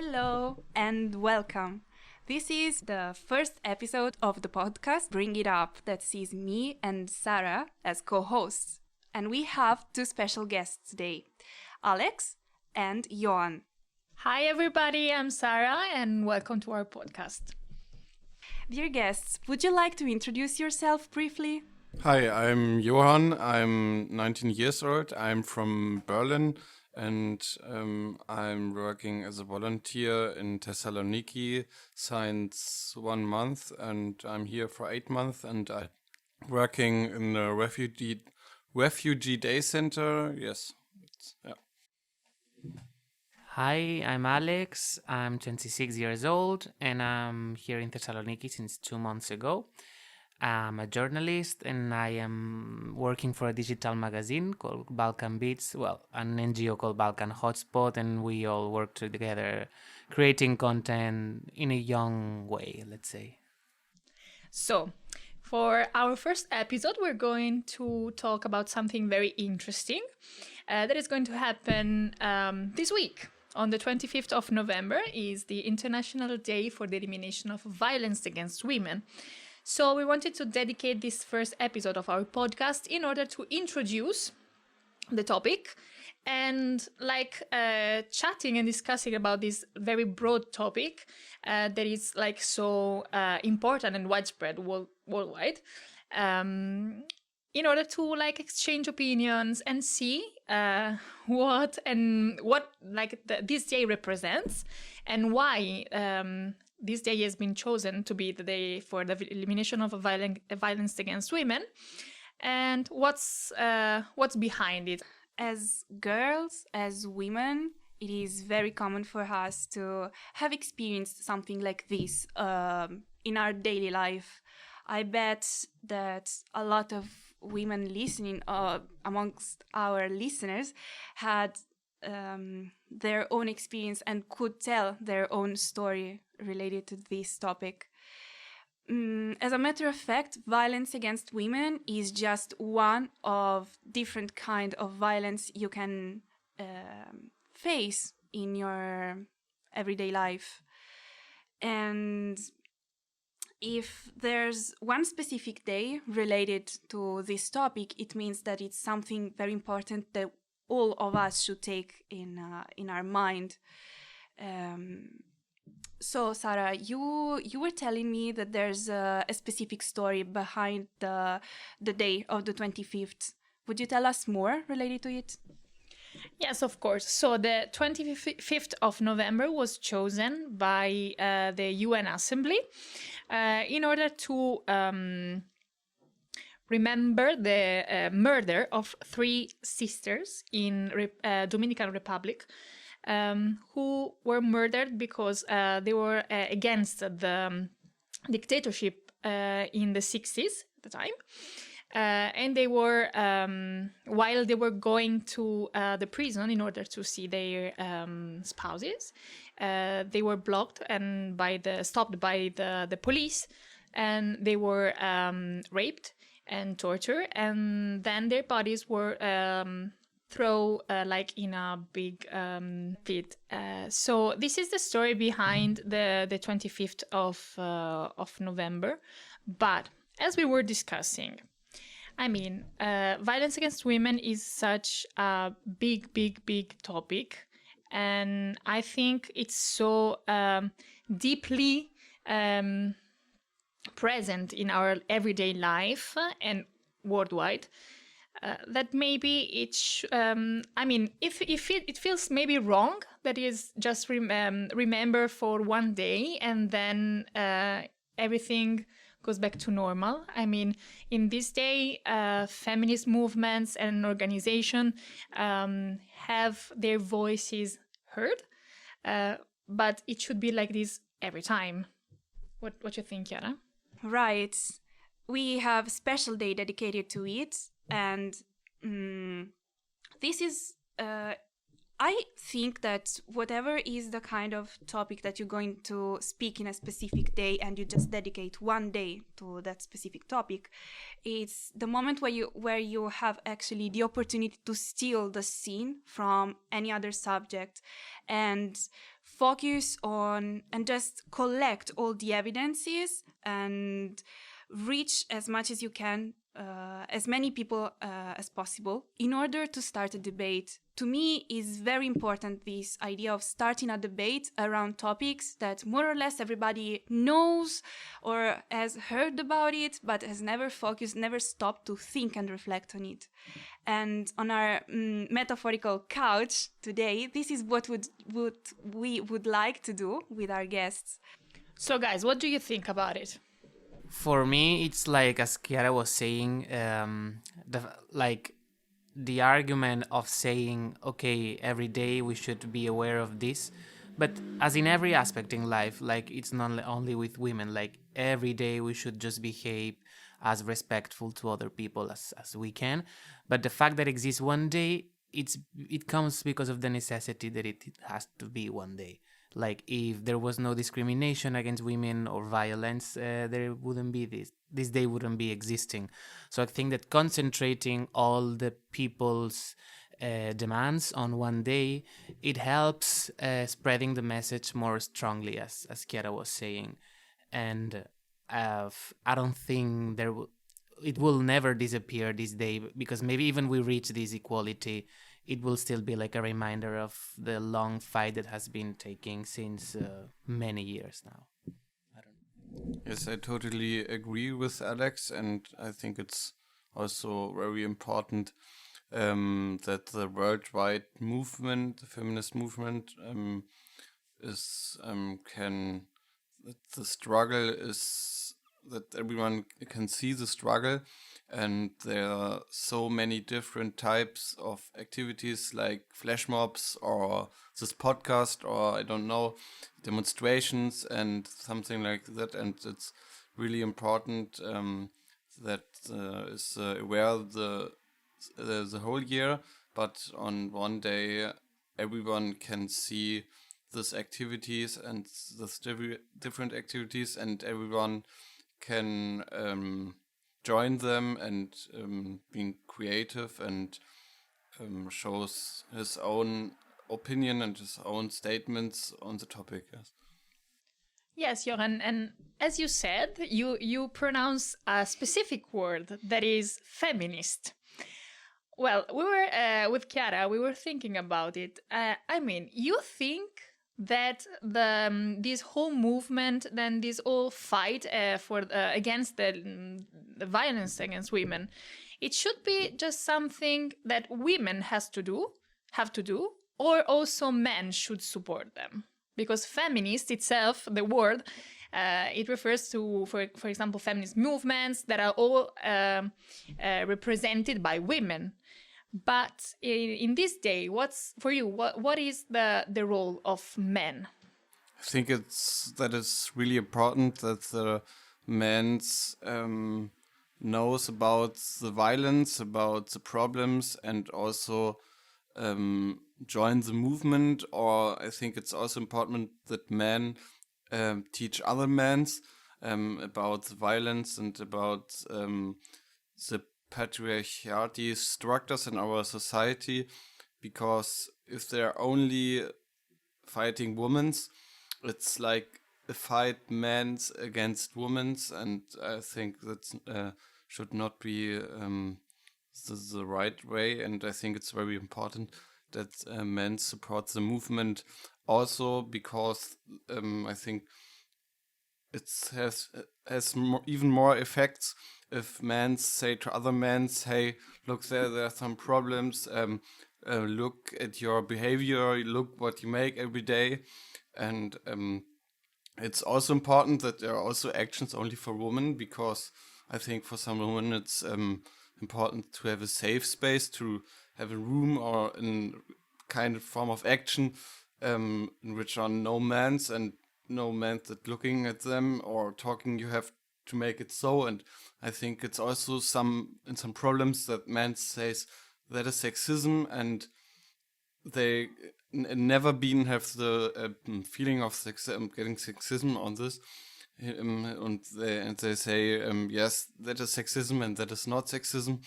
Hello and welcome. This is the first episode of the podcast Bring It Up that sees me and Sarah as co-hosts. And we have two special guests today, Àlex and Johann. Hi everybody, I'm Sarah and welcome to our podcast. Dear guests, would you like to introduce yourself briefly? Hi, I'm Johann. I'm 19 years old. I'm from Berlin and I'm working as a volunteer in Thessaloniki since 1 month, and I'm here for 8 months, and I'm working in a refugee day center. Yes. Hi, I'm Àlex. I'm 26 years old and I'm here in Thessaloniki since 2 months ago. I'm a journalist and I am working for a digital magazine called Balkan Beats, an NGO called Balkan Hotspot, and we all work together creating content in a young way, let's say. So, for our first episode, we're going to talk about something very interesting that is going to happen this week. On the 25th of November is the International Day for the Elimination of Violence Against Women. So we wanted to dedicate this first episode of our podcast in order to introduce the topic and chatting and discussing about this very broad topic that is so important and widespread worldwide. In order to exchange opinions and see what this day represents and why this day has been chosen to be the day for the elimination of violence against women, and what's behind it. As girls, as women, it is very common for us to have experienced something like this in our daily life. I bet that a lot of women listening, amongst our listeners, had their own experience and could tell their own story related to this topic. As a matter of fact, violence against women is just one of different kind of violence you can face in your everyday life. And if there's one specific day related to this topic, it means that it's something very important that all of us should take in our mind. So, Sarah, you were telling me that there's a specific story behind the day of the 25th. Would you tell us more related to it? Yes, of course. So the 25th of November was chosen by the UN Assembly in order to remember the murder of 3 sisters in Dominican Republic who were murdered because they were against the dictatorship in the 60s at the time. And they were, while they were going to the prison in order to see their spouses, they were blocked and stopped by the police, and they were raped and tortured, and then their bodies were thrown in a big pit. So this is the story behind the 25th of November. But as we were discussing, violence against women is such a big topic, and I think it's so deeply present in our everyday life and worldwide that maybe it feels maybe wrong that is just remember for one day and then everything goes back to normal. In this day, feminist movements and organizations have their voices heard, but it should be like this every time. What you think, Yara? Right. We have a special day dedicated to it, and this is I think that whatever is the kind of topic that you're going to speak in a specific day and you just dedicate one day to that specific topic, it's the moment where you have actually the opportunity to steal the scene from any other subject and focus on and just collect all the evidences and reach as much as you can, as many people as possible in order to start a debate. To me is very important, this idea of starting a debate around topics that more or less everybody knows or has heard about it, but has never focused, never stopped to think and reflect on it. And on our metaphorical couch today, this is what we would like to do with our guests. So, guys, what do you think about it? For me, it's like, as Chiara was saying, the argument of saying, okay, every day we should be aware of this, but as in every aspect in life, like it's not only with women, like every day we should just behave as respectful to other people as we can. But the fact that it exists one day, it comes because of the necessity that it has to be one day. Like if there was no discrimination against women or violence, there wouldn't be this day wouldn't be existing. So I think that concentrating all the people's demands on one day, it helps spreading the message more strongly, as Chiara was saying. And I don't think it will never disappear this day, because maybe even we reach this equality, it will still be like a reminder of the long fight that has been taking since many years now. Yes, I totally agree with Àlex, and I think it's also very important that the worldwide movement, the feminist movement, that the struggle is that everyone can see the struggle. And there are so many different types of activities like flash mobs or this podcast or I don't know, demonstrations and something like that. And it's really important that is aware the whole year, but on one day everyone can see these activities and these different activities, and everyone can join them and being creative and shows his own opinion and his own statements on the topic. Yes. Yes, Johan, and as you said, you pronounce a specific word that is feminist. Well, we were with Chiara, we were thinking about it. I mean, you think that this whole movement, then this whole fight against the violence against women, it should be just something that women have to do, or also men should support them? Because feminist itself, the word, it refers to, for example, feminist movements that are all represented by women. But in this day, what's for you? What is the role of men? I think that is really important that the men knows about the violence, about the problems, and also join the movement. Or I think it's also important that men teach other men about the violence and about the patriarchy structures in our society, because if they're only fighting women, it's like a fight men's against women's, and I think that should not be the right way. And I think it's very important that men support the movement also, because I think it has even more effects if men say to other men, hey, look, there are some problems, look at your behavior, look what you make every day. And it's also important that there are also actions only for women, because I think for some women it's important to have a safe space, to have a room or a kind of form of action in which are no men and no men that looking at them or talking. You have to make it so. And I think it's also some problems that men says that is sexism, and they never been have the feeling of getting sexism on this. And they say, yes, that is sexism and that is not sexism.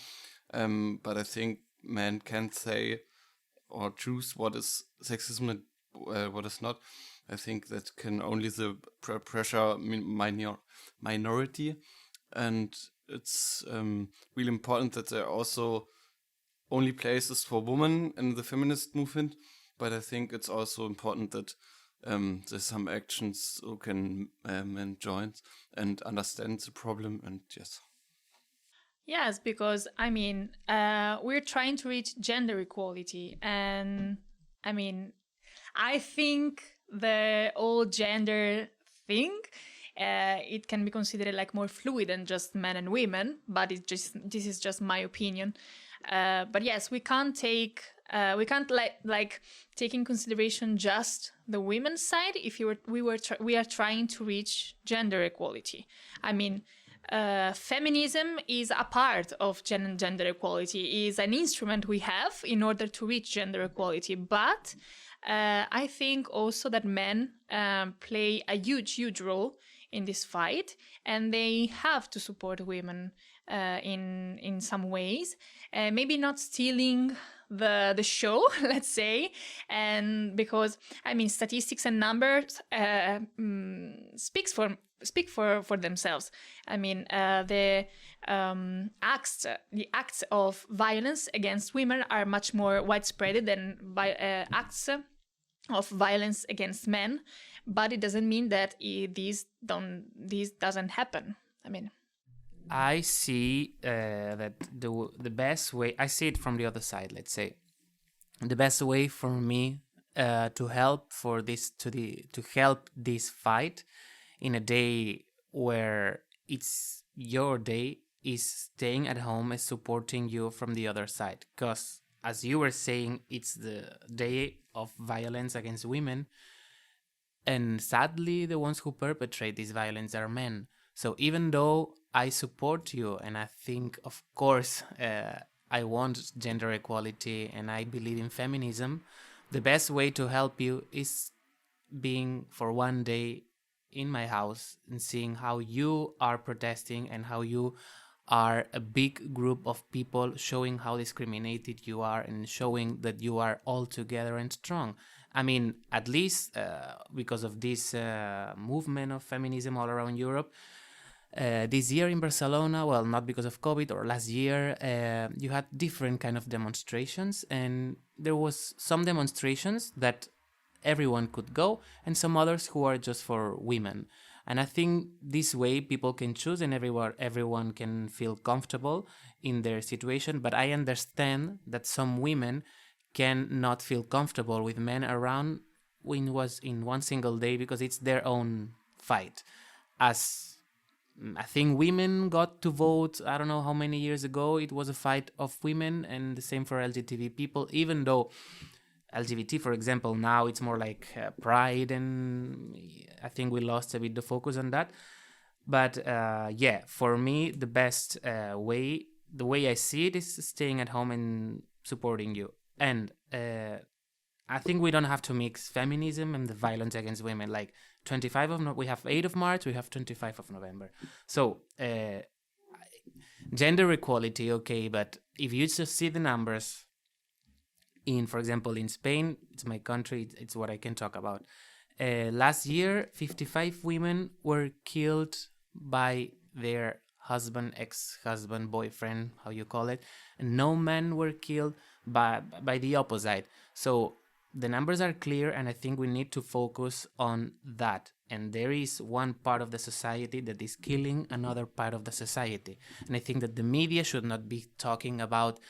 But I think men can't say or choose what is sexism and what is not. I think that can only the pressure minority. And it's really important that there are also only places for women in the feminist movement. But I think it's also important that there's some actions who can men join and understand the problem. And yes. Yes, because I mean, we're trying to reach gender equality, and I mean, I think the whole gender thing, it can be considered like more fluid than just men and women, but this is just my opinion. But yes, we can't take in consideration just the women's side if we are trying to reach gender equality. I mean, feminism is a part of gender equality, is an instrument we have in order to reach gender equality. But I think also that men play a huge role in this fight, and they have to support women in some ways. Maybe not stealing the show, let's say, and because I mean statistics and numbers speak for themselves. I mean the acts of violence against women are much more widespread than acts of violence against men, but it doesn't mean that this doesn't happen. I mean, I see that the best way, I see it from the other side, let's say. The best way for me to help this fight in a day where it's your day is staying at home and supporting you from the other side. Because as you were saying, it's the day of violence against women. And sadly, the ones who perpetrate this violence are men. So even though I support you and I think, of course, I want gender equality and I believe in feminism, the best way to help you is being for one day in my house and seeing how you are protesting and how you are a big group of people showing how discriminated you are and showing that you are all together and strong. I mean, at least because of this movement of feminism all around Europe, this year in Barcelona, well, not because of COVID, or last year, you had different kind of demonstrations, and there was some demonstrations that everyone could go, and some others who are just for women. And I think this way people can choose, and everyone can feel comfortable in their situation. But I understand that some women can not feel comfortable with men around when it was in one single day because it's their own fight. As I think women got to vote, I don't know how many years ago, it was a fight of women, and the same for LGBT people, even though LGBT, for example, now it's more like pride, and I think we lost a bit the focus on that. But yeah, for me, the best way, the way I see it, is staying at home and supporting you. And I think we don't have to mix feminism and the violence against women. Like we have 8 of March, we have 25 of November. So gender equality, okay, but if you just see the numbers, for example, in Spain, it's my country, it's what I can talk about. Last year, 55 women were killed by their husband, ex-husband, boyfriend, how you call it, and no men were killed by the opposite. So the numbers are clear, and I think we need to focus on that. And there is one part of the society that is killing another part of the society. And I think that the media should not be talking about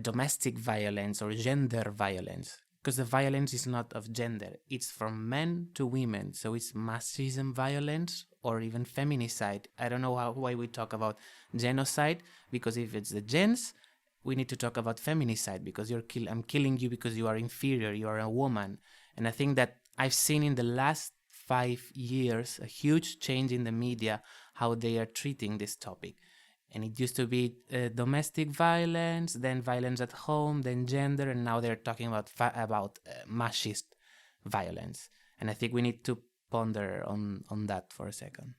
domestic violence or gender violence, because the violence is not of gender, it's from men to women. So it's machismo violence or even feminicide. I don't know why we talk about genocide, because if it's the gens, we need to talk about feminicide, because I'm killing you because you are inferior, you are a woman. And I think that I've seen in the last 5 years a huge change in the media how they are treating this topic. And it used to be domestic violence, then violence at home, then gender, and now they're talking about machist violence. And I think we need to ponder on that for a second.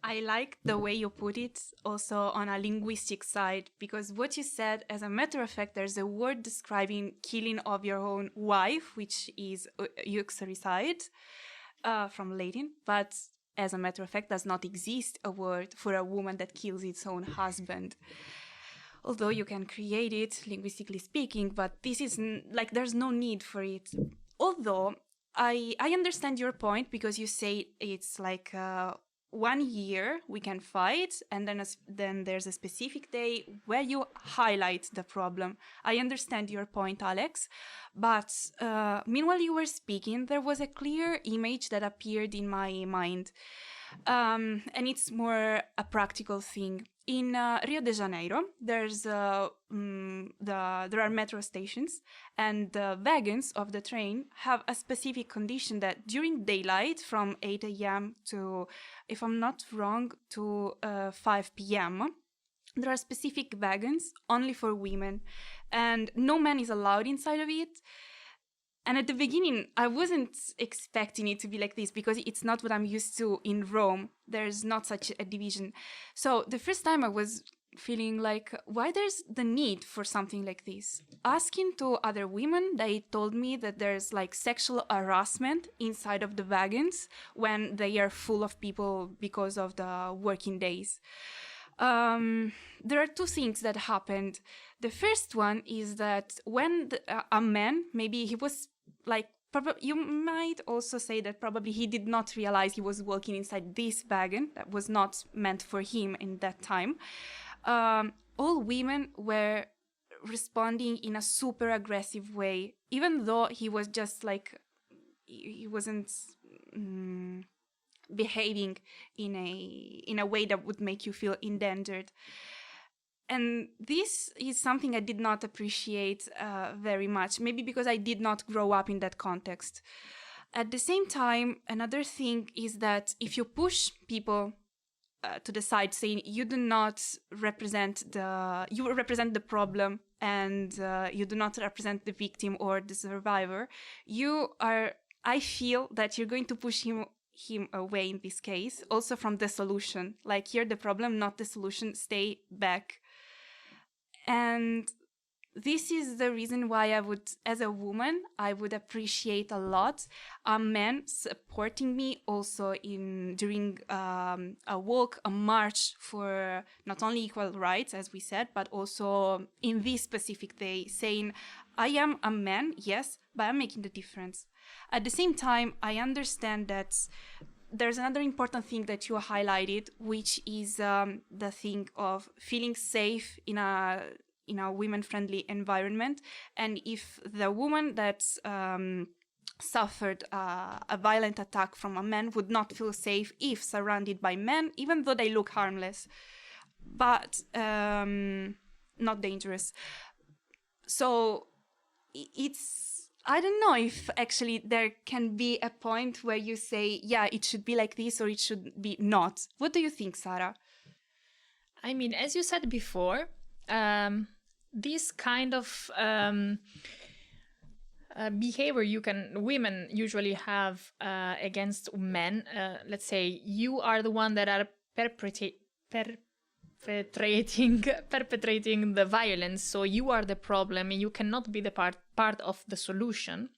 I like the way you put it also on a linguistic side, because what you said, as a matter of fact, there's a word describing killing of your own wife, which is uxoricide, from Latin, but as a matter of fact, does not exist a word for a woman that kills its own husband. Although you can create it, linguistically speaking, but this is there's no need for it. Although I understand your point, because you say it's like 1 year we can fight, and then there's a specific day where you highlight the problem. I understand your point, Àlex, but meanwhile you were speaking, there was a clear image that appeared in my mind, and it's more a practical thing. In Rio de Janeiro, there are metro stations, and the wagons of the train have a specific condition that during daylight, from 8 a.m. to, if I'm not wrong, to 5 p.m., there are specific wagons only for women, and no man is allowed inside of it. And at the beginning, I wasn't expecting it to be like this, because it's not what I'm used to in Rome. There's not such a division. So the first time I was feeling like, why there's the need for something like this? Asking to other women, they told me that there's like sexual harassment inside of the wagons when they are full of people because of the working days. There are two things that happened. The first one is that when a man, maybe he was like, you might also say that probably he did not realize he was walking inside this wagon that was not meant for him in that time. All women were responding in a super aggressive way, even though he was just like, he wasn't behaving in a way that would make you feel endangered. And this is something I did not appreciate very much, maybe because I did not grow up in that context. At the same time, another thing is that if you push people to the side, saying you do not represent you represent the problem, and you do not represent the victim or the survivor, I feel that you're going to push him away in this case, also from the solution. Like, you're the problem, not the solution, stay back. And this is the reason why I would, as a woman, I would appreciate a lot a man supporting me also during a walk, a march for not only equal rights, as we said, but also in this specific day, saying, I am a man, yes, but I'm making the difference. At the same time, I understand that there's another important thing that you highlighted, which is the thing of feeling safe in a women-friendly environment. And if the woman that suffered a violent attack from a man would not feel safe if surrounded by men, even though they look harmless, but not dangerous. So I don't know if actually there can be a point where you say, yeah, it should be like this or it should be not. What do you think, Sarah? I mean, as you said before, this kind of behavior women usually have against men. Let's say you are the one that are perpetrating the violence, so you are the problem and you cannot be the part of the solution.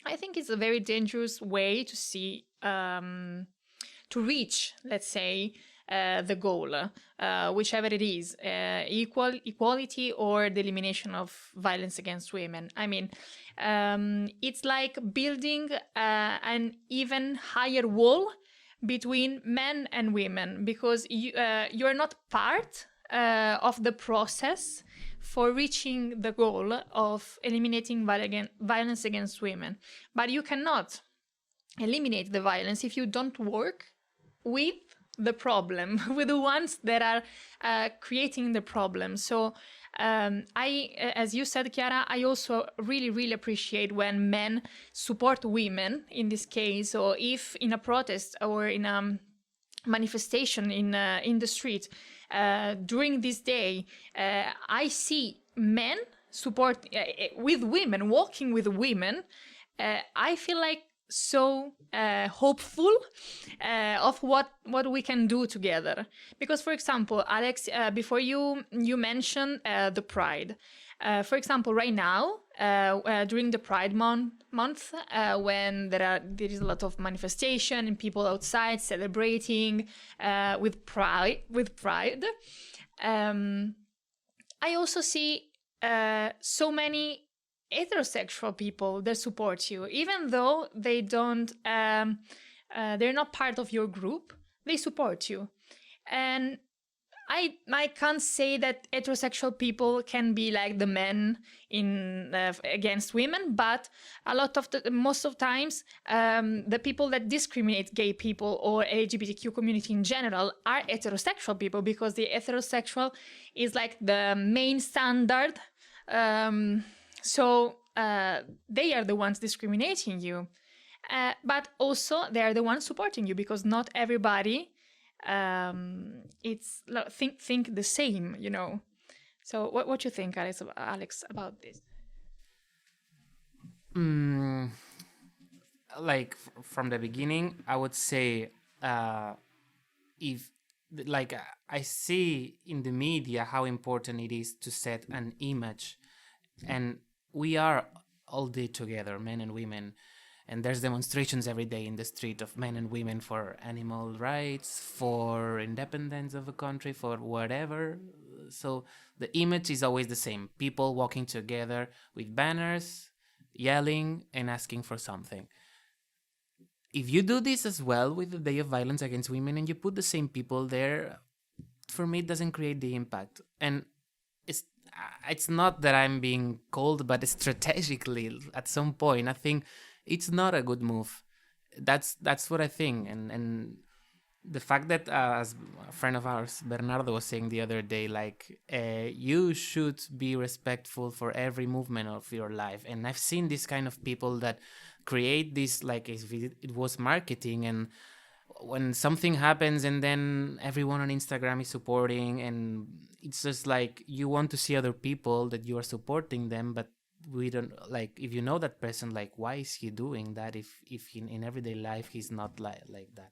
I think it's a very dangerous way to see to reach, let's say, the goal, whichever it is, equality or the elimination of violence against women. I mean, it's like building an even higher wall between men and women, because you're not part of the process for reaching the goal of eliminating violence against women. But you cannot eliminate the violence if you don't work with the problem, with the ones that are creating the problem. So as you said, Chiara, I also really, really appreciate when men support women in this case, or if in a protest or in manifestation in the street during this day, I see men support with women, walking with women. I feel like so hopeful of what we can do together. Because, for example, Alex, before you mentioned the Pride. For example, right now, during the Pride month, when there is a lot of manifestation and people outside celebrating with pride, I also see so many heterosexual people that support you, even though they don't, they're not part of your group. They support you, and I can't say that heterosexual people can be like the men in against women, but most of times the people that discriminate gay people or LGBTQ community in general are heterosexual people, because the heterosexual is like the main standard. So they are the ones discriminating you, but also they are the ones supporting you, because not everybody it's think the same, you know. So what you think, Alex, about this? Like from the beginning, I would say if like I see in the media how important it is to set an image, and we are all day together, men and women, and there's demonstrations every day in the street of men and women for animal rights, for independence of a country, for whatever. So the image is always the same: people walking together with banners, yelling and asking for something. If you do this as well with the Day of Violence Against Women and you put the same people there, for me it doesn't create the impact. And it's not that I'm being cold, but strategically at some point I think it's not a good move. That's what I think. And the fact that as a friend of ours, Bernardo, was saying the other day, like you should be respectful for every movement of your life. And I've seen this kind of people that create this like it was marketing, and when something happens and then everyone on Instagram is supporting, and it's just like you want to see other people that you are supporting them, but we don't, like, if you know that person, like, why is he doing that if in everyday life he's not like that.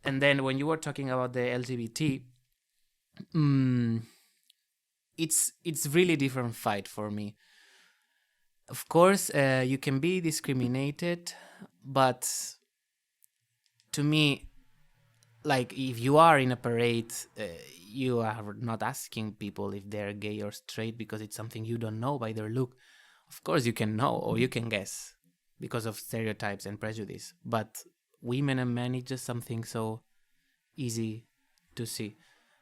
And then when you were talking about the LGBT, it's really different fight for me. Of course, you can be discriminated, but to me, like, if you are in a parade, you are not asking people if they're gay or straight because it's something you don't know by their look. Of course, you can know or you can guess because of stereotypes and prejudice. But women and men, it's just something so easy to see.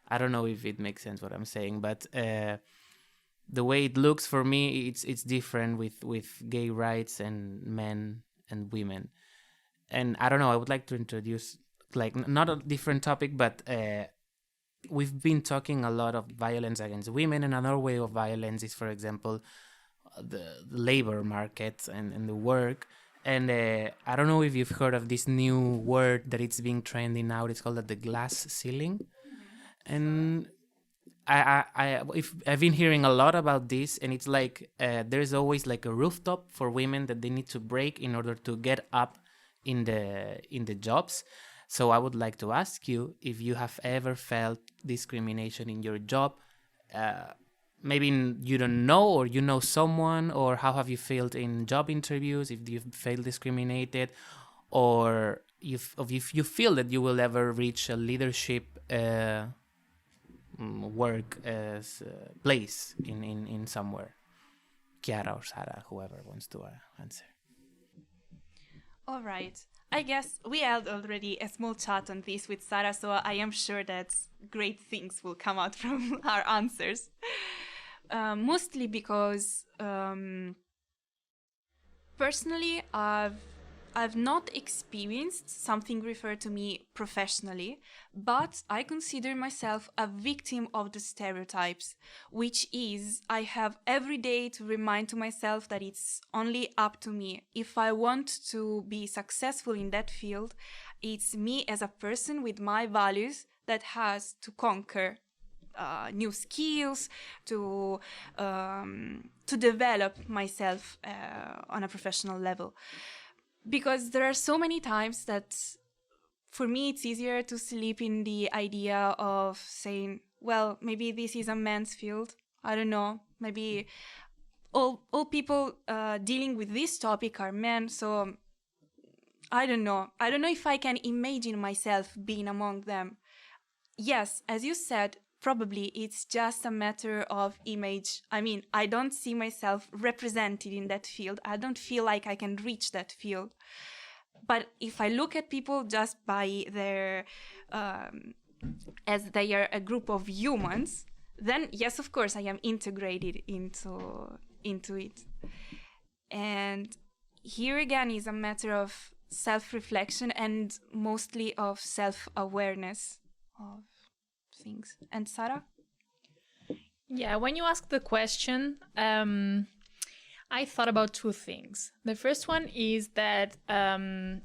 I don't know if it makes sense what I'm saying, but the way it looks for me, it's different with gay rights and men and women. And I don't know, I would like to introduce, like, not a different topic, but we've been talking a lot of violence against women, and another way of violence is, for example, the labor market and the work. And I don't know if you've heard of this new word that it's being trending now. It's called the glass ceiling. And I've been hearing a lot about this, and it's like there's always like a rooftop for women that they need to break in order to get up in the jobs. So I would like to ask you if you have ever felt discrimination in your job. Maybe you don't know, or you know someone, or how have you felt in job interviews, if you feel discriminated, or if you feel that you will ever reach a leadership work place in somewhere. Chiara or Sarah, whoever wants to answer. All right. I guess we had already a small chat on this with Sarah, so I am sure that great things will come out from our answers. Mostly because personally, I've not experienced something referred to me professionally, but I consider myself a victim of the stereotypes, which is I have every day to remind to myself that it's only up to me. If I want to be successful in that field, It's me as a person with my values that has to conquer new skills, to develop myself on a professional level. Because there are so many times that for me it's easier to sleep in the idea of saying, well, maybe this is a man's field. I don't know. Maybe all people dealing with this topic are men. So I don't know. I don't know if I can imagine myself being among them. Yes, as you said, probably it's just a matter of image. I mean, I don't see myself represented in that field. I don't feel like I can reach that field. But if I look at people just by their, as they are a group of humans, then yes, of course, I am integrated into it. And here again is a matter of self-reflection and mostly of self-awareness of things. And Sarah? Yeah, when you ask the question, I thought about two things. The first one is that,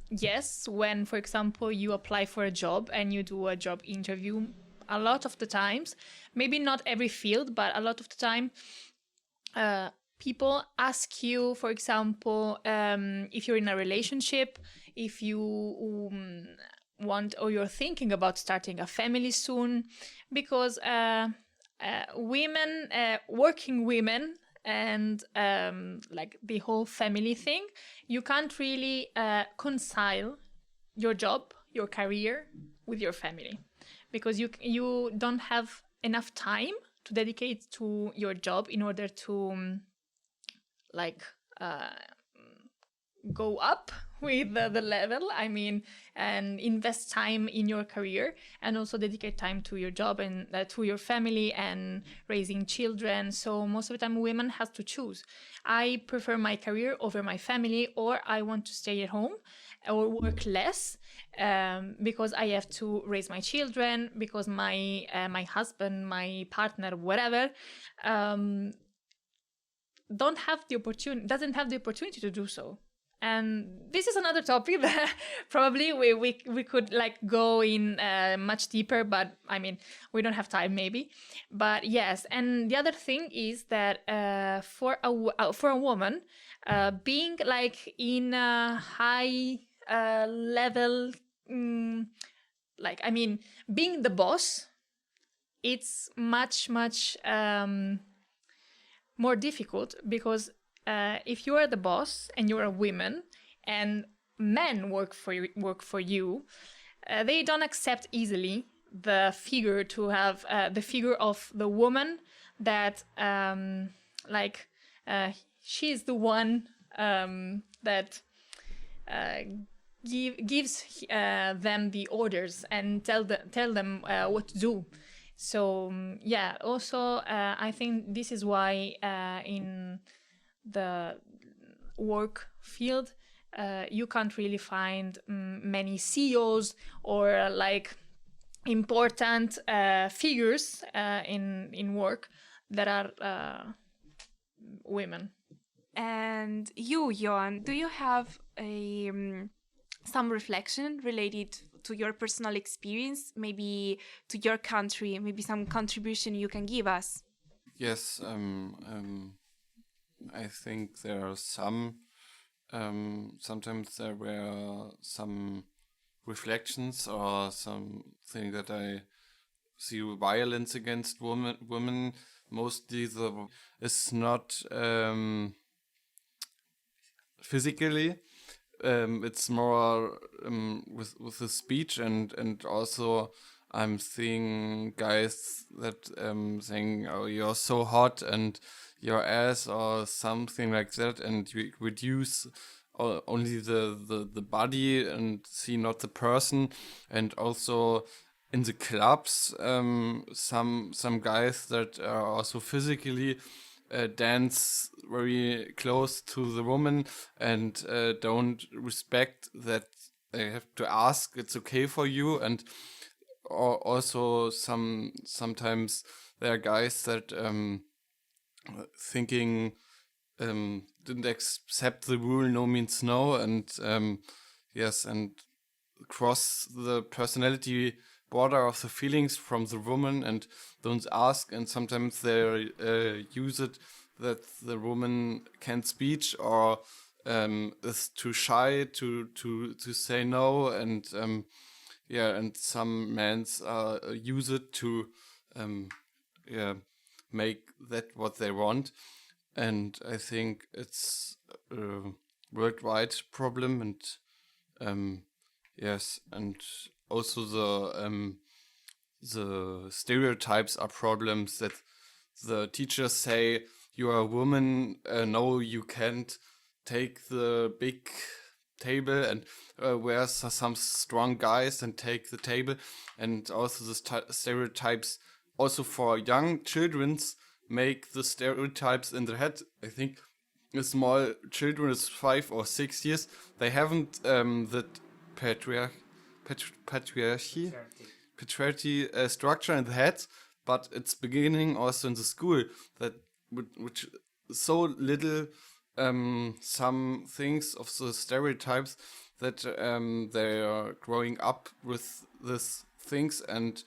yes, when, for example, you apply for a job and you do a job interview, a lot of the times, maybe not every field, but a lot of the time, people ask you, for example, if you're in a relationship, if you want or you're thinking about starting a family soon, because women, working women, and like the whole family thing, you can't really reconcile your job, your career with your family, because you don't have enough time to dedicate to your job in order to go up with the level, I mean, and invest time in your career and also dedicate time to your job and to your family and raising children. So most of the time women have to choose. I prefer my career over my family, or I want to stay at home or work less because I have to raise my children, because my husband, my partner, whatever, doesn't have the opportunity to do so. And this is another topic that probably we could like go in much deeper, but I mean, we don't have time maybe. But yes, and the other thing is that for a woman, being like in a high level, like, I mean, being the boss, it's much more difficult, because if you are the boss and you're a woman and men work for you, they don't accept easily the figure to have the figure of the woman that she's the one that gives them the orders and tell them what to do. So yeah, also I think this is why in the work field you can't really find many CEOs or like important figures in work that are women. And you, Johan, do you have some reflection related to your personal experience, maybe to your country, maybe some contribution you can give us? Yes, I think there are some. Sometimes there were some reflections or something that I see violence against women. Mostly it's not physically. It's more with the speech and also I'm seeing guys that saying, "Oh, you're so hot," and your ass or something like that, and you reduce only the body and see not the person. And also in the clubs, some guys that are also physically dance very close to the woman and don't respect that they have to ask it's okay for you. And also sometimes there are guys that thinking didn't accept the rule no means no, and yes, and cross the personality border of the feelings from the woman and don't ask, and sometimes they use it that the woman can't speak or is too shy to say no, and and some men use it to make that what they want. And I think it's a worldwide problem, and yes, and also the stereotypes are problems that the teachers say you are a woman, no, you can't take the big table, and where's some strong guys and take the table. And also the stereotypes also for young children's make the stereotypes in their head. I think a small children is 5 or 6 years, they haven't that patriarchy structure in the head, but it's beginning also in the school, that which so little some things of the stereotypes that they are growing up with these things, and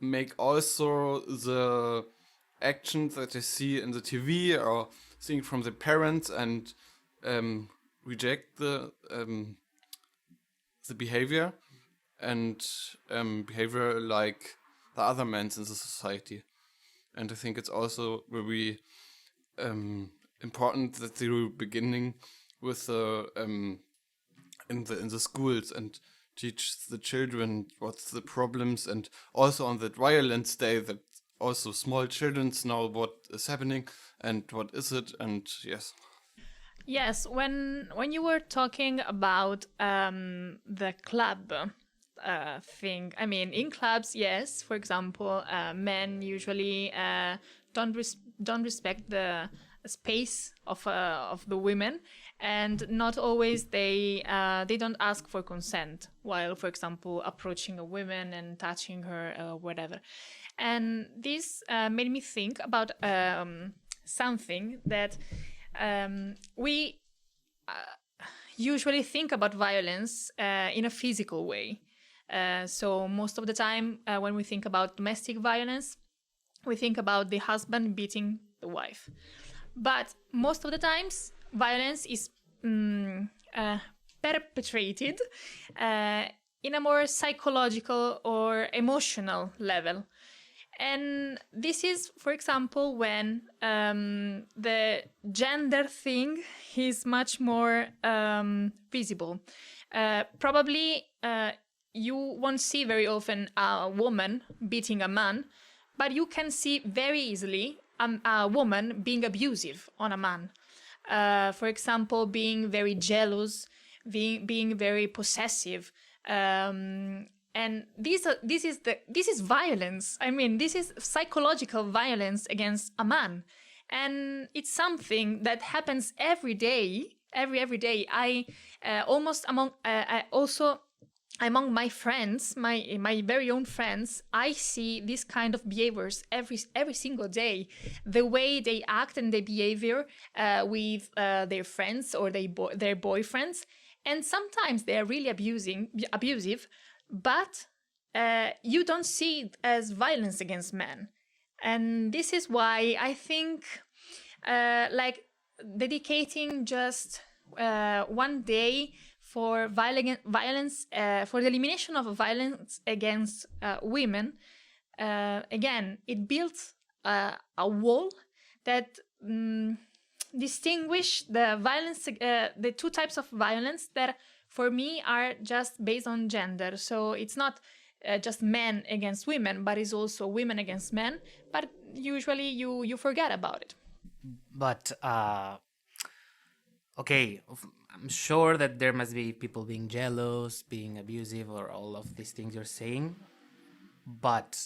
make also the actions that they see in the TV or seeing from the parents, and reject the behavior and behavior like the other men in the society. And I think it's also very important that they're beginning with in the schools and teach the children what's the problems, and also on that Violence Day that also small children know what is happening and what is it. And Yes, when you were talking about the club thing, I mean, in clubs, yes, for example, men usually don't respect the space of the women, and not always they don't ask for consent while, for example, approaching a woman and touching her, whatever. And this made me think about something that we usually think about violence in a physical way. So most of the time, when we think about domestic violence, we think about the husband beating the wife. But most of the times, violence is perpetrated in a more psychological or emotional level. And this is, for example, when the gender thing is much more visible. Probably you won't see very often a woman beating a man, but you can see very easily a woman being abusive on a man. For example, being very jealous, being very possessive. And this is violence. I mean, this is psychological violence against a man, and it's something that happens every day. Every day. I almost among my friends, my very own friends, I see this kind of behaviors every single day. The way they act and their behavior with their friends or their boyfriends, and sometimes they are really abusive. But you don't see it as violence against men. And this is why I think dedicating just one day for violence, for the elimination of violence against women, again, it builds a wall that distinguish the violence, the two types of violence that for me are just based on gender. So it's not just men against women, but it's also women against men. But usually you forget about it. But okay, I'm sure that there must be people being jealous, being abusive, or all of these things you're saying. But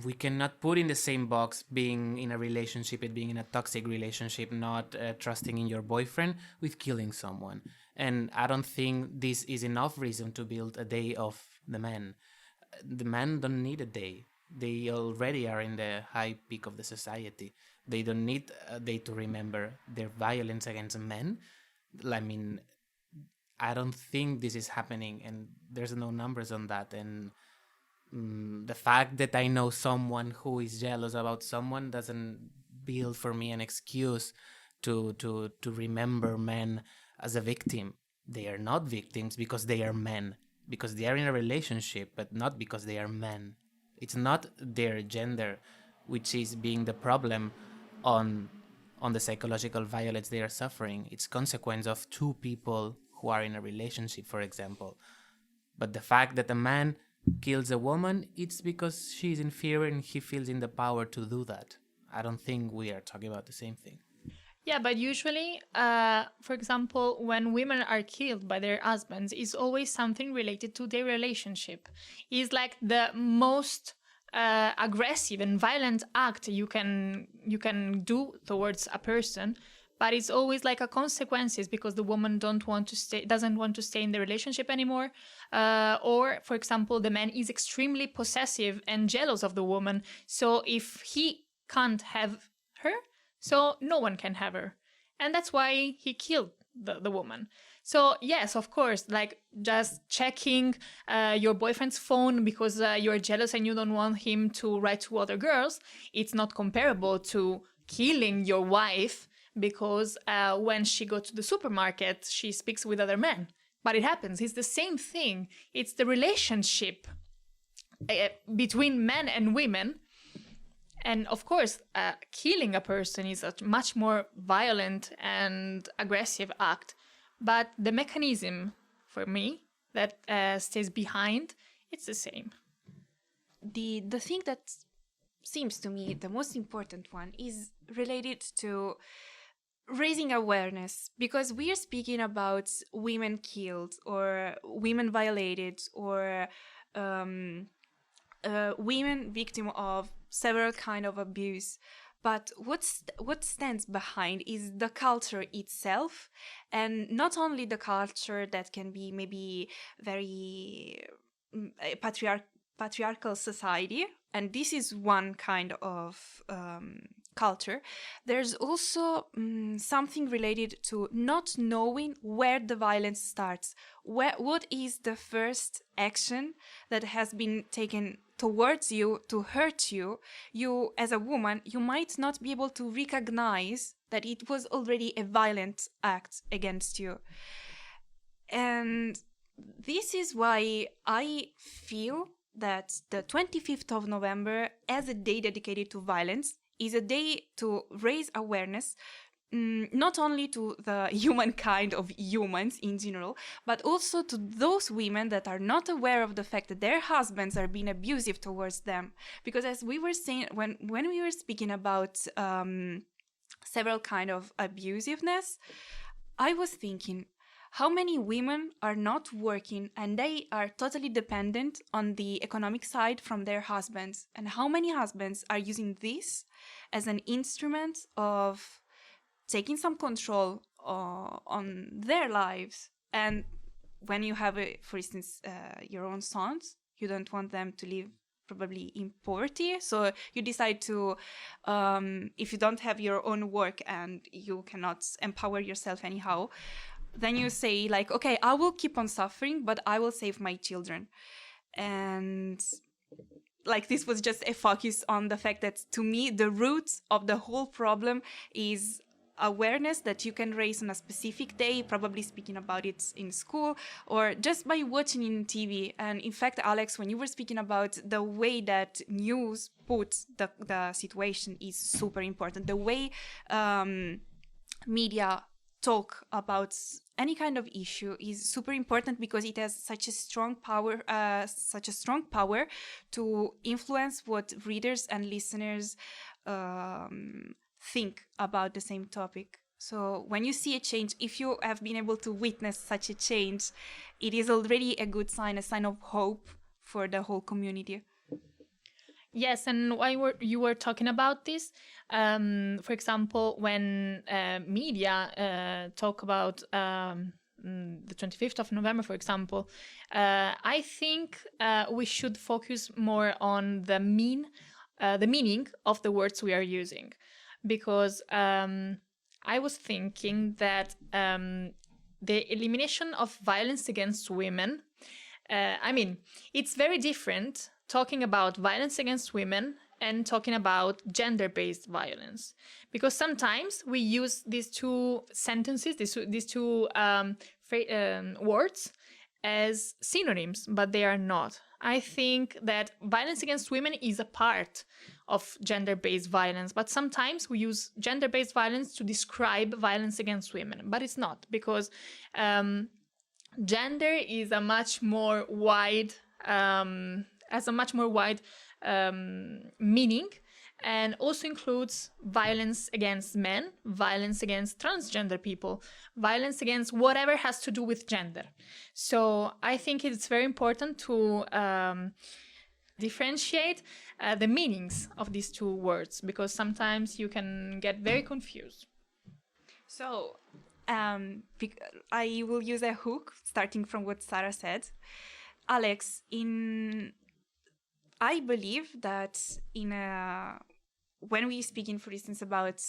we cannot put in the same box being in a relationship and being in a toxic relationship, not trusting in your boyfriend, with killing someone. And I don't think this is enough reason to build a day of the men. The men don't need a day. They already are in the high peak of the society. They don't need a day to remember their violence against men. I mean, I don't think this is happening, and there's no numbers on that. And the fact that I know someone who is jealous about someone doesn't build for me an excuse to remember men as a victim. They are not victims because they are men, because they are in a relationship, but not because they are men. It's not their gender which is being the problem on the psychological violence they are suffering. It's consequence of two people who are in a relationship, for example. But the fact that a man kills a woman, it's because she's inferior and he feels in the power to do that. I don't think we are talking about the same thing. Yeah, but usually, for example, when women are killed by their husbands, it's always something related to their relationship. It's like the most aggressive and violent act you can do towards a person, but it's always like a consequences because the woman doesn't want to stay in the relationship anymore, or for example, the man is extremely possessive and jealous of the woman. So if he can't have her, so no one can have her. And that's why he killed the woman. So yes, of course, like just checking your boyfriend's phone because you're jealous and you don't want him to write to other girls, it's not comparable to killing your wife because when she goes to the supermarket, she speaks with other men. But it happens. It's the same thing. It's the relationship between men and women. And of course, killing a person is a much more violent and aggressive act. But the mechanism, for me, that stays behind, it's the same. The thing that seems to me the most important one is related to raising awareness, because we are speaking about women killed or women violated or women victim of several kind of abuse. But what stands behind is the culture itself, and not only the culture that can be maybe very patriarchal society, and this is one kind of culture. There's also something related to not knowing where the violence starts. What is the first action that has been taken towards you to hurt you? You, as a woman, you might not be able to recognize that it was already a violent act against you. And this is why I feel that the 25th of November, as a day dedicated to violence, is a day to raise awareness, not only to the humankind of humans in general, but also to those women that are not aware of the fact that their husbands are being abusive towards them. Because as we were saying, when we were speaking about several kind of abusiveness, I was thinking, how many women are not working and they are totally dependent on the economic side from their husbands? And how many husbands are using this as an instrument of taking some control on their lives? And when you have, for instance, your own sons, you don't want them to live probably in poverty. So you decide to, if you don't have your own work and you cannot empower yourself anyhow, then you say like, okay, I will keep on suffering, but I will save my children. And like, this was just a focus on the fact that, to me, the root of the whole problem is awareness that you can raise on a specific day, probably speaking about it in school or just by watching in TV. And in fact, Alex, when you were speaking about the way that news puts the situation is super important. The way media talk about any kind of issue is super important because it has such a strong power to influence what readers and listeners think about the same topic. So when you see a change, if you have been able to witness such a change, it is already a good sign, a sign of hope for the whole community. Yes, and while you were talking about this, for example, when media talk about the 25th of November, for example, I think we should focus more on the meaning of the words we are using. Because I was thinking that the elimination of violence against women. I mean, it's very different talking about violence against women and talking about gender-based violence, because sometimes we use these two sentences, these two words as synonyms, but they are not. I think that violence against women is a part of gender-based violence, but sometimes we use gender-based violence to describe violence against women, but it's not, because gender is a much more wide meaning, and also includes violence against men, violence against transgender people, violence against whatever has to do with gender. So I think it's very important to differentiate the meanings of these two words, because sometimes you can get very confused. So, I will use a hook starting from what Sarah said. Àlex, I believe that when we speak, for instance, about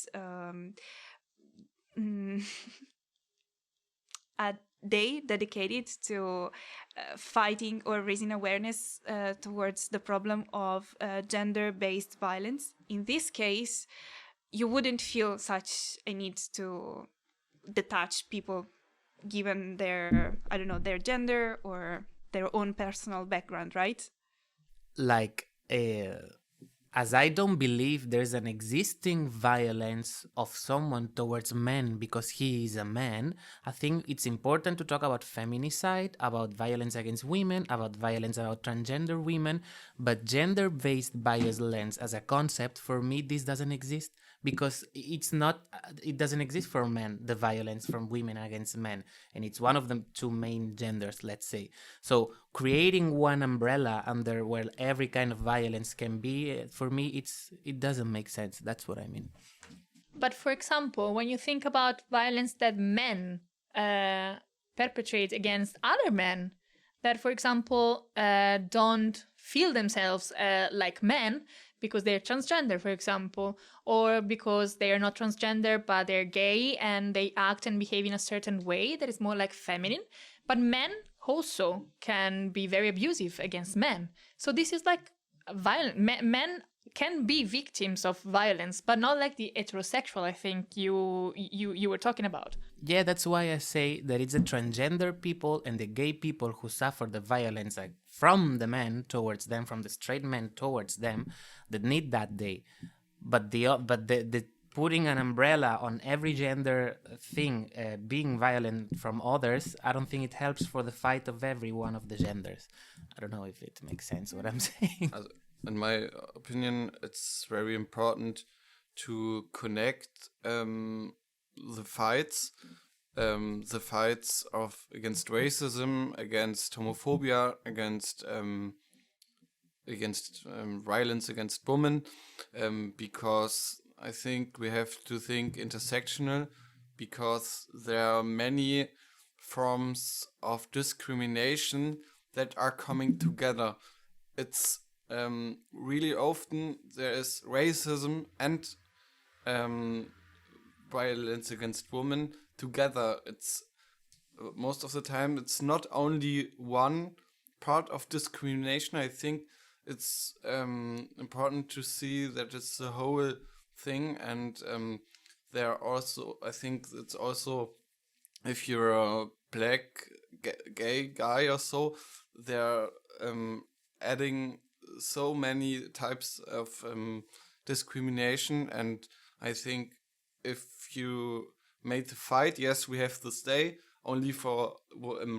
a day dedicated to fighting or raising awareness towards the problem of gender-based violence, in this case, you wouldn't feel such a need to detach people given their gender or their own personal background, right? Like, as I don't believe there's an existing violence of someone towards men because he is a man, I think it's important to talk about feminicide, about violence against women, about violence about transgender women, but gender-based violence as a concept, for me, this doesn't exist. Because it doesn't exist for men, the violence from women against men. And it's one of the two main genders, let's say. So creating one umbrella under where every kind of violence can be, for me, it doesn't make sense. That's what I mean. But for example, when you think about violence that men perpetrate against other men, that, for example, don't feel themselves like men, because they're transgender, for example, or because they are not transgender but they're gay and they act and behave in a certain way that is more like feminine. But men also can be very abusive against men. So this is like violent. Men can be victims of violence, but not like the heterosexual, I think you were talking about. Yeah, that's why I say that it's the transgender people and the gay people who suffer the violence, like, from the men towards them, from the straight men towards them, that need that day. But the putting an umbrella on every gender thing, being violent from others, I don't think it helps for the fight of every one of the genders. I don't know if it makes sense what I'm saying. In my opinion, it's very important to connect the fights against racism, against homophobia, against violence against women, because I think we have to think intersectional, because there are many forms of discrimination that are coming together. It's really often there is racism and violence against women together. It's most of the time it's not only one part of discrimination. I think it's important to see that it's the whole thing, and there are also, I think it's also, if you're a black gay guy or so, they're adding so many types of discrimination. And I think if you made the fight, yes, we have this day only for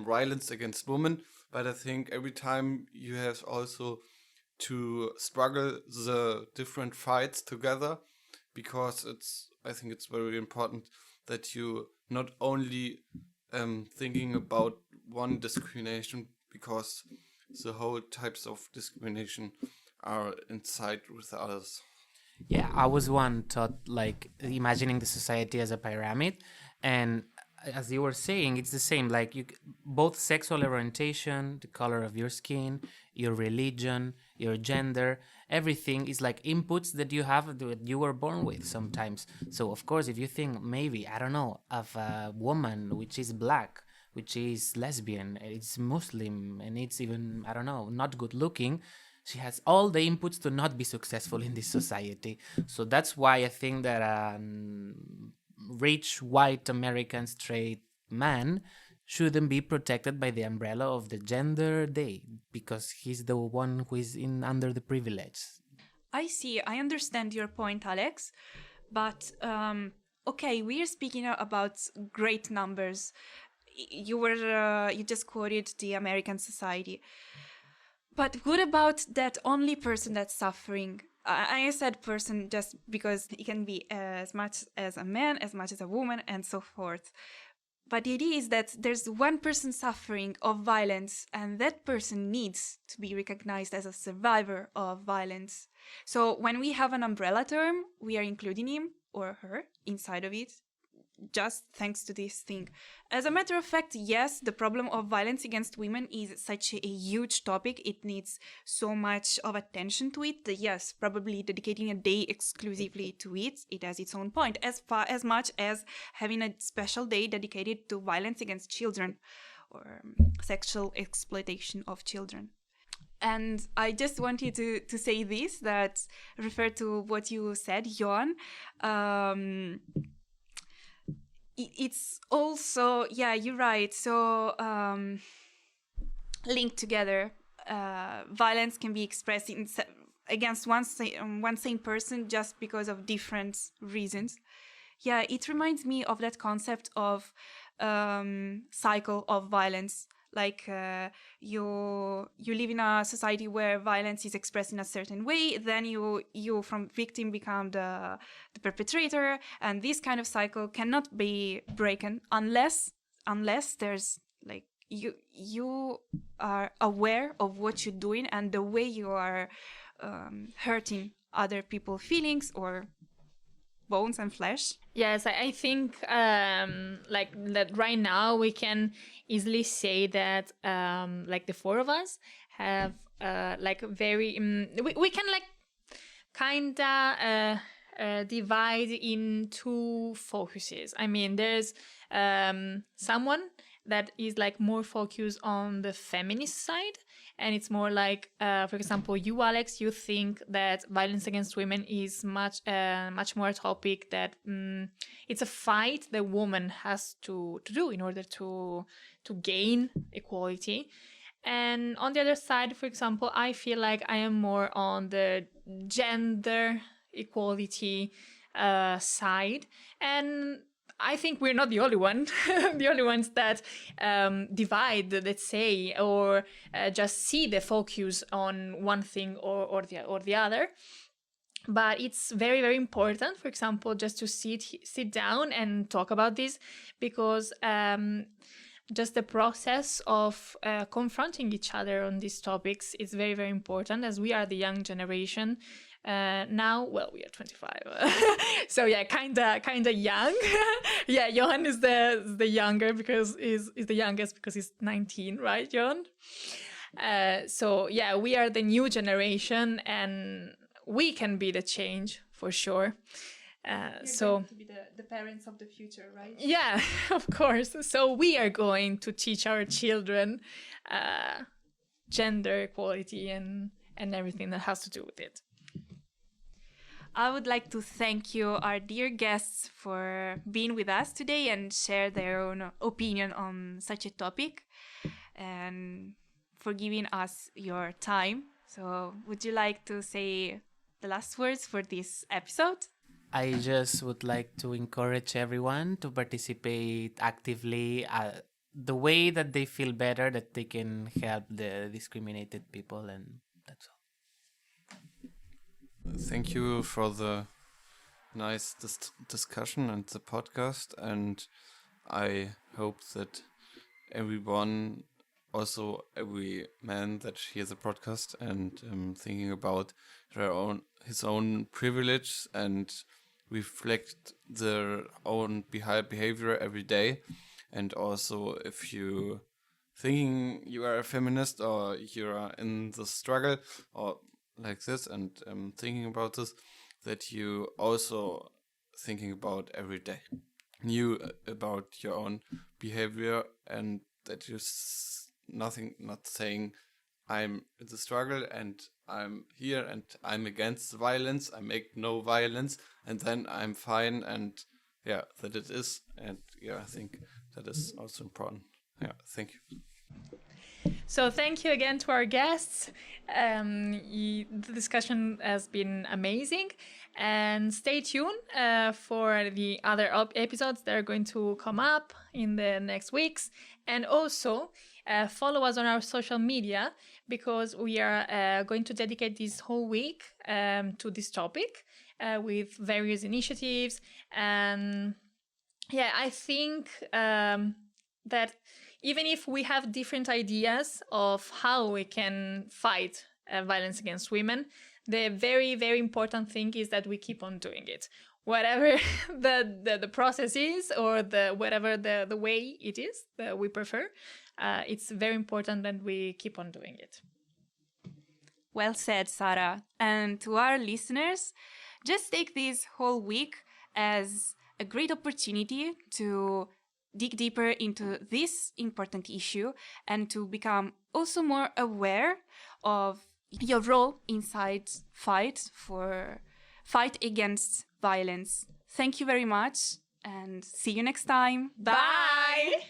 violence against women, but I think every time you have also to struggle the different fights together, because I think it's very important that you not only thinking about one discrimination, because the whole types of discrimination are inside with others. Yeah, I was one taught, like, imagining the society as a pyramid, and as you were saying, it's the same. Like, both sexual orientation, the color of your skin, your religion, your gender, everything is like inputs that you have, that you were born with sometimes. So of course, if you think maybe, I don't know, of a woman which is black, which is lesbian, it's Muslim, and it's even, I don't know, not good looking, she has all the inputs to not be successful in this society. So that's why I think that a rich white American straight man shouldn't be protected by the umbrella of the gender day, because he's the one who is in under the privilege. I see. I understand your point, Alex. But okay, we are speaking about great numbers. You just quoted the American society. But what about that only person that's suffering? I said person just because it can be as much as a man, as much as a woman, and so forth. But the idea is that there's one person suffering of violence, and that person needs to be recognized as a survivor of violence. So when we have an umbrella term, we are including him or her inside of it, just thanks to this thing. As a matter of fact, yes, the problem of violence against women is such a huge topic. It needs so much of attention to it that, yes, probably dedicating a day exclusively to it, it has its own point, as much as having a special day dedicated to violence against children or sexual exploitation of children. And I just wanted to say this, that refer to what you said, Johan. It's also, yeah, you're right. So linked together, violence can be expressed against one same person just because of different reasons. Yeah, it reminds me of that concept of cycle of violence. Like you live in a society where violence is expressed in a certain way, then you from victim become the perpetrator, and this kind of cycle cannot be broken unless there's like you are aware of what you're doing and the way you are hurting other people's feelings or bones and flesh. Yes, I think like that right now we can easily say that like the four of us have like very we can like kinda divide in two focuses. I mean, there's someone that is like more focused on the feminist side, and it's more like, for example, you, Alex, you think that violence against women is much more a topic that it's a fight the woman has to do in order to gain equality. And on the other side, for example, I feel like I am more on the gender equality side, and I think we're not the only one, the only ones that divide, let's say, or just see the focus on one thing or the other. But it's very, very important, for example, just to sit down and talk about this, because just the process of confronting each other on these topics is very, very important, as we are the young generation. Now, well, we are 25, so yeah, kinda young. Yeah, Johan is the younger because is the youngest because he's 19, right, Johan? So yeah, we are the new generation, and we can be the change for sure. So going to be the parents of the future, right? Yeah, of course. So we are going to teach our children gender equality and everything that has to do with it. I would like to thank you, our dear guests, for being with us today and share their own opinion on such a topic, and for giving us your time. So would you like to say the last words for this episode? I just would like to encourage everyone to participate actively the way that they feel better, that they can help the discriminated people, and that's all. Thank you for the nice discussion and the podcast, and I hope that everyone, also every man that hears the podcast and thinking about his own privilege and reflect their own behavior every day. And also, if you thinking you are a feminist or you are in the struggle or like this and thinking about this, that you also thinking about every day. knew about your own behavior, and that you're not saying I'm in the struggle and I'm here and I'm against violence, I make no violence, and then I'm fine, and yeah, that it is. And yeah, I think that is also important. Yeah, thank you. So thank you again to our guests. The discussion has been amazing, and stay tuned for the other episodes that are going to come up in the next weeks. And also follow us on our social media, because we are going to dedicate this whole week to this topic with various initiatives. And yeah, I think that even if we have different ideas of how we can fight violence against women, the very, very important thing is that we keep on doing it. Whatever the process is, or whatever the way it is that we prefer, it's very important that we keep on doing it. Well said, Sarah. And to our listeners, just take this whole week as a great opportunity to dig deeper into this important issue and to become also more aware of your role inside fight against violence. Thank you very much, and see you next time. Bye!